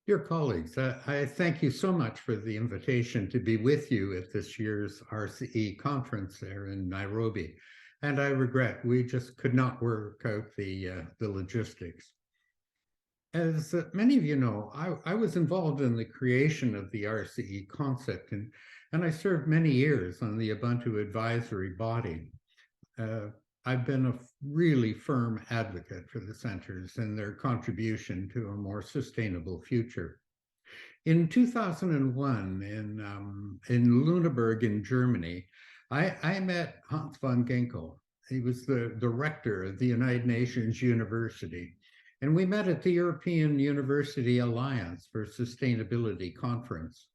Dear colleagues, I thank you so much for the invitation to be with you at this year's RCE conference there in Nairobi. And I regret we just could not work out the logistics. As many of you know, I was involved in the creation of the RCE concept, and I served many years on the Ubuntu advisory body. Uh, I've been a really firm advocate for the centers and their contribution to a more sustainable future. In 2001, in Lüneburg in Germany, I met Hans von Ginkel. He was the rector of the United Nations University. And we met at the European University Alliance for Sustainability Conference.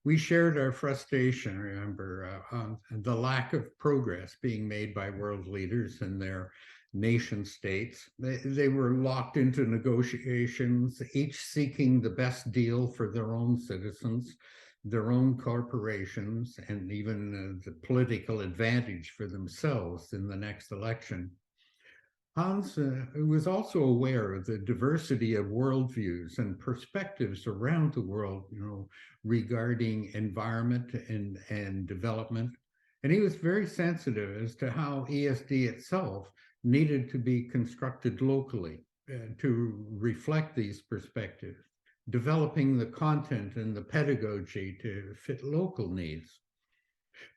We shared our frustration, remember, on the lack of progress being made by world leaders and their nation states. They were locked into negotiations, each seeking the best deal for their own citizens, their own corporations, and even the political advantage for themselves in the next election. Hans was also aware of the diversity of worldviews and perspectives around the world, regarding environment and development. And he was very sensitive as to how ESD itself needed to be constructed locally to reflect these perspectives, developing the content and the pedagogy to fit local needs.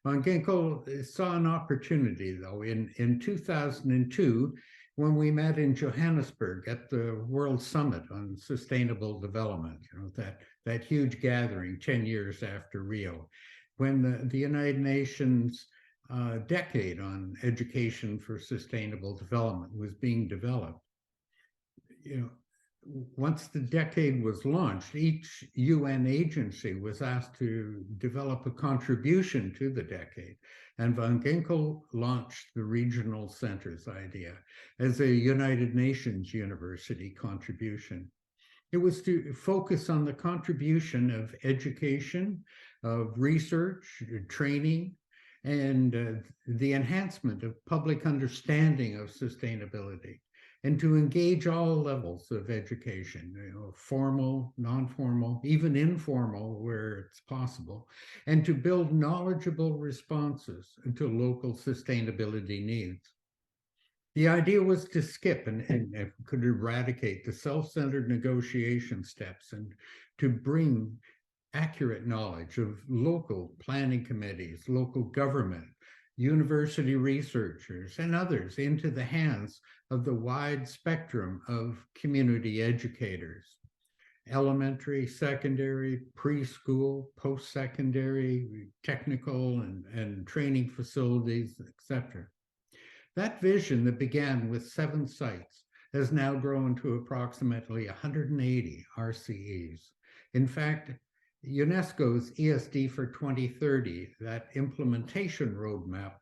Von Ginkel saw an opportunity, though, in 2002, when we met in Johannesburg at the World Summit on Sustainable Development, that huge gathering 10 years after Rio, when the United Nations decade on education for sustainable development was being developed. Once the decade was launched, each UN agency was asked to develop a contribution to the decade. And von Ginkel launched the regional centers idea as a United Nations university contribution. It was to focus on the contribution of education, of research, training, and the enhancement of public understanding of sustainability, and to engage all levels of education, formal, non-formal, even informal where it's possible, and to build knowledgeable responses to local sustainability needs. The idea was to skip and could eradicate the self-centered negotiation steps and to bring accurate knowledge of local planning committees, local government, university researchers, and others into the hands of the wide spectrum of community educators, elementary, secondary, preschool, post-secondary, technical and training facilities, etc. That vision that began with 7 sites has now grown to approximately 180 RCEs. In fact, UNESCO's ESD for 2030, that implementation roadmap,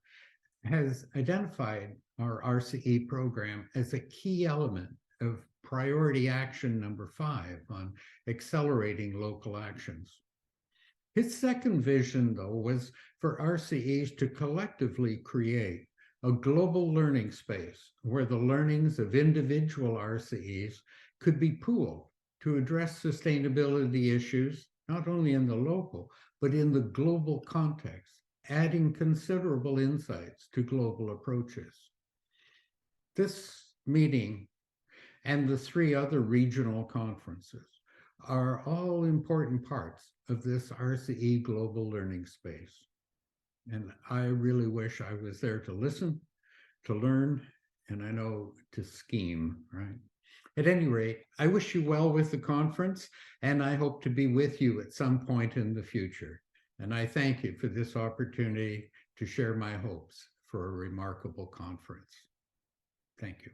has identified our RCE program as a key element of priority action number 5 on accelerating local actions. His second vision, though, was for RCEs to collectively create a global learning space where the learnings of individual RCEs could be pooled to address sustainability issues, not only in the local, but in the global context, adding considerable insights to global approaches. This meeting and the 3 other regional conferences are all important parts of this RCE global learning space. And I really wish I was there to listen, to learn, and I know to scheme, right? At any rate, I wish you well with the conference, and I hope to be with you at some point in the future. And I thank you for this opportunity to share my hopes for a remarkable conference. Thank you.